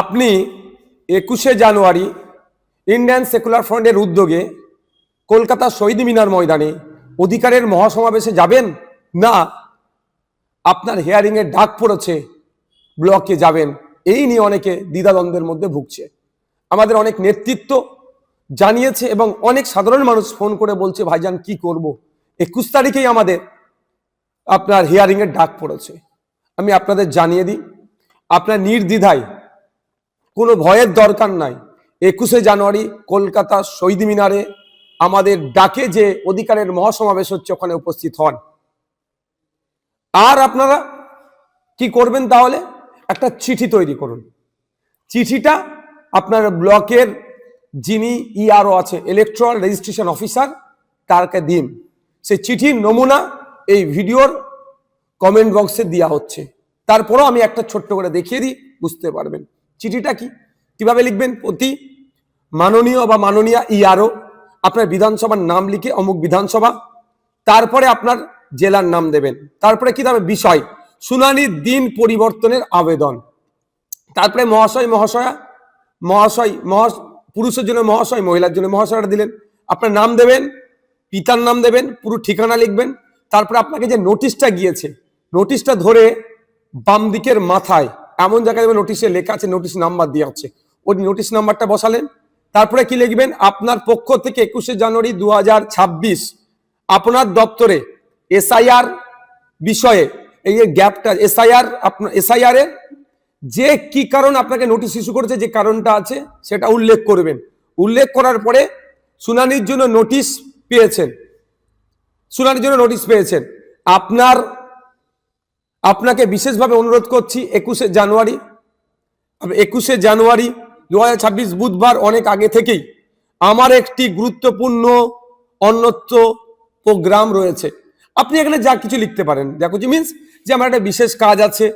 আপনি 21শে জানুয়ারি Indian secular ফ্রন্টের উদ্যোগে কলকাতা শহীদ মিনার ময়দানে অধিকারের মহাসমাবেশে যাবেন, না আপনার হিয়ারিং এর ডাক পড়েছে ব্লকে যাবেন, এই নিয়ে অনেকে দ্বিধাদ্বন্দ্বের মধ্যে ভুগছে। আমাদের অনেক নেতৃত্ব জানিয়েছে এবং অনেক সাধারণ মানুষ ফোন করে বলছে, ভাইজান কি করব, 21 তারিখেই আমাদের আপনার হিয়ারিং এর ডাক পড়েছে। আমি আপনাদের জানিয়ে দিই, আপনার নির্দ্বিধায়, কোনো ভয়ের দরকার নাই, 21শে জানুয়ারি কলকাতা শহীদ মিনারে আমাদের ডাকে যে অধিকারের মহাসমাবেশ হচ্ছে ওখানে উপস্থিত হন। আর আপনারা কি করবেন, তাহলে একটা চিঠি তৈরি করুন। চিঠিটা আপনার ব্লকের যিনি ইআরও আছে, ইলেকট্রাল রেজিস্ট্রেশন অফিসার, তারকে দিন। সেই চিঠির নমুনা এই ভিডিওর কমেন্ট বক্সে দেওয়া হচ্ছে। তারপরও আমি একটা ছোট্ট করে দেখিয়ে দিই, বুঝতে পারবেন চিঠিটা কিভাবে লিখবেন। প্রতি মাননীয় বা মাননীয়া ইআরও আপনার বিধানসভার নাম লিখে অমুক বিধানসভা, তারপরে আপনার জেলার নাম দেবেন, তারপরে কি দেবে বিষয়, শুনানির দিন পরিবর্তনের আবেদন, তারপরে মহাশয় মহাশয়া, পুরুষের জন্য মহাশয়, মহিলার জন্য মহাশয়টা দিলেন, আপনার নাম দেবেন, পিতার নাম দেবেন, পুরো ঠিকানা লিখবেন। তারপরে আপনাকে যে নোটিশটা গিয়েছে, নোটিশটা ধরে বাম দিকের মাথায় এমন জায়গায় নোটিশে লেখা আছে, নোটিশ নাম্বার দেওয়া হচ্ছে, ওই নোটিশ নাম্বারটা বসালেন। তারপরে কি লিখবেন, আপনার পক্ষ থেকে 21শে জানুয়ারি 2026 আপনার দপ্তরে এসআইআর বিষয়ে, এই গ্যাপটা এসআইআর এর যে কি কারণ আপনাকে নোটিশ ইস্যু করেছে, যে কারণটা আছে সেটা উল্লেখ করবেন। উল্লেখ করার পরে শুনানির জন্য নোটিশ পেয়েছেন, আপনাকে বিশেষভাবে অনুরোধ করছি 21শে জানুয়ারি 2026 বুধবার অনেক আগে থেকেই আমার একটি গুরুত্বপূর্ণ অন্যত্র প্রোগ্রাম রয়েছে। আপনি এখানে যা কিছু লিখতে পারেন, যা কিছু মিনস যে আমার একটা বিশেষ কাজ আছে,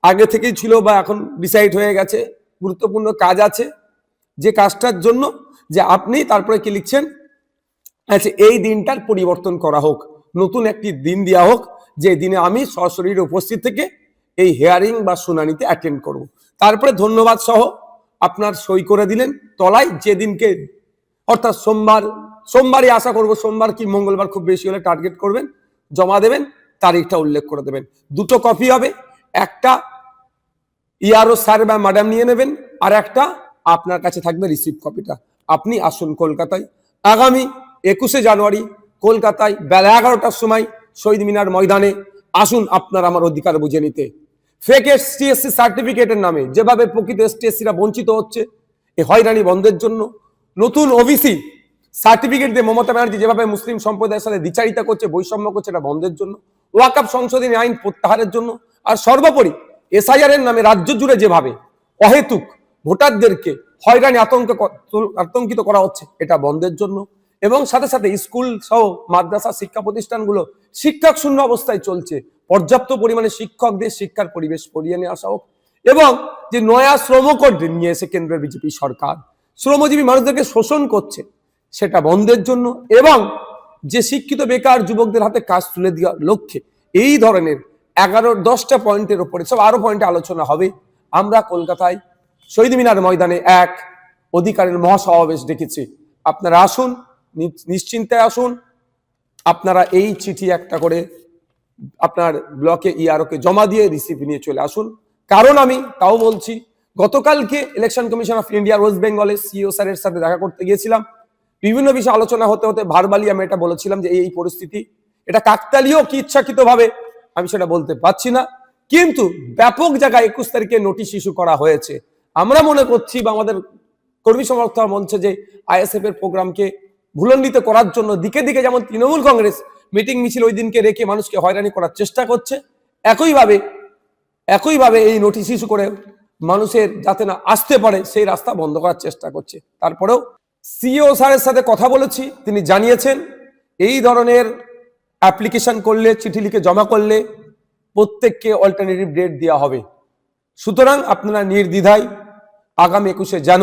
আগে থেকেই ছিল বা এখন ডিসাইড হয়ে গেছে, গুরুত্বপূর্ণ কাজ আছে, যে কাজটার জন্য যে আপনি তারপরে কি লিখছেন, আচ্ছা এই দিনটার পরিবর্তন করা হোক, নতুন একটি দিন দেওয়া হোক, যে দিনে আমি সশরীরে উপস্থিত থেকে এই হিয়ারিং বা শুনানিতে অ্যাটেন্ড করব। তারপরে ধন্যবাদ সহ আপনার সই করে দিলেন তলায়, যেদিনকে অর্থাৎ সোমবারই আশা করব, সোমবার কি মঙ্গলবার খুব বেশি হলে টার্গেট করবেন, জমা দেবেন, তারিখটা উল্লেখ করে দেবেন। দুটো কপি হবে, একটা ইআরও স্যার বা ম্যাডাম নিয়ে নেবেন, আর একটা আপনার কাছে থাকবে রিসিভ কপিটা। আপনি আসুন কলকাতায় আগামী 21শে জানুয়ারি কলকাতায় বেলা 11টার সময় শহীদ মিনার ময়দানে আসুন, আপনার আমার অধিকার বুঝে নিতে। ফেক এসটি/এসসি সার্টিফিকেটের নামে যেভাবে প্রকৃত এসটি/এসসিরা বঞ্চিত হচ্ছে, এই হয়রানি বন্ধের জন্য, নতুন ওবিসি সার্টিফিকেট দিয়ে মমতা ব্যানার্জি যেভাবে মুসলিম সম্প্রদায়ের সাথে দ্বিচারিতা করছে, বৈষম্য করছে, এটা বন্ধের জন্য, ওয়াকফ সংশোধনী আইন প্রত্যাহারের জন্য, আর সর্বোপরি এসআইআর এর নামে রাজ্য জুড়ে যেভাবে অহেতুক ভোটারদেরকে হয়রানি আতঙ্কিত করা হচ্ছে, এটা বন্ধের জন্য, এবং সাথে সাথে স্কুল সহ মাদ্রাসা শিক্ষা প্রতিষ্ঠানগুলো শিক্ষক শূন্য অবস্থায় চলছে, পর্যাপ্ত পরিমাণে শিক্ষকদের শিক্ষার পরিবেশ করিয়ে নিয়ে আসা হোক, এবং যে নয়া শ্রমকোড নিয়ে এসে কেন্দ্রের বিজেপি সরকার শ্রমজীবী মানুষদেরকে শোষণ করছে, সেটা বন্ধের জন্য, এবং যে শিক্ষিত বেকার যুবকদের হাতে কাজ তুলে দেওয়ার লক্ষ্যে এই ধরনের 10টা পয়েন্টের উপরে সব আরো পয়েন্টে আলোচনা হবে। আমরা কলকাতায় শহীদ মিনার ময়দানে এক অধিকারের মহাসমাবেশ ডেকেছি। আপনারা আসুন, নিশ্চিন্তে আসুন, আপনারা এই চিঠি একটা করে আপনার ব্লকে ইআরওকে জমা দিয়ে রিসিভ নিয়ে চলে আসুন। কারণ আমি তাও বলছি, গতকালকে election commission of India West বেঙ্গলের সিইও স্যারের সাথে দেখা করতে গিয়েছিলাম। বিভিন্ন বিষয়ে আলোচনা হতে হতে ভার্বালি আমি এটা বলেছিলাম যে এই পরিস্থিতি, এটা কাকতালীয় কি ইচ্ছাকৃত ভাবে আমি সেটা বলতে পারছি না, কিন্তু ব্যাপক জায়গায় 21 তারিখে নোটিশ ইস্যু করা হয়েছে। আমরা মনে করছি বা আমাদের কর্মী সমর্থক মঞ্চে যে আইএসএফ এর প্রোগ্রামকে ভুলণ্ডিত করার জন্য দিকে দিকে যেমন তৃণমূল কংগ্রেস মিটিং মিছিল ওই দিনকে রেখে মানুষকে হয়রানি করার চেষ্টা করছে, একইভাবে এই নোটিশ ইস্যু করে মানুষের যাতে না আসতে পারে সেই রাস্তা বন্ধ করার চেষ্টা করছে। তারপরেও সিইও স্যারের সাথে কথা বলেছি, তিনি জানিয়েছেন এই ধরনের অ্যাপ্লিকেশন করলে, চিঠি লিখে জমা করলে প্রত্যেককে অল্টারনেটিভ ডেট দেওয়া হবে। সুতরাং আপনারা নির্দ্বিধায় আগামী 21শে জানুয়ারি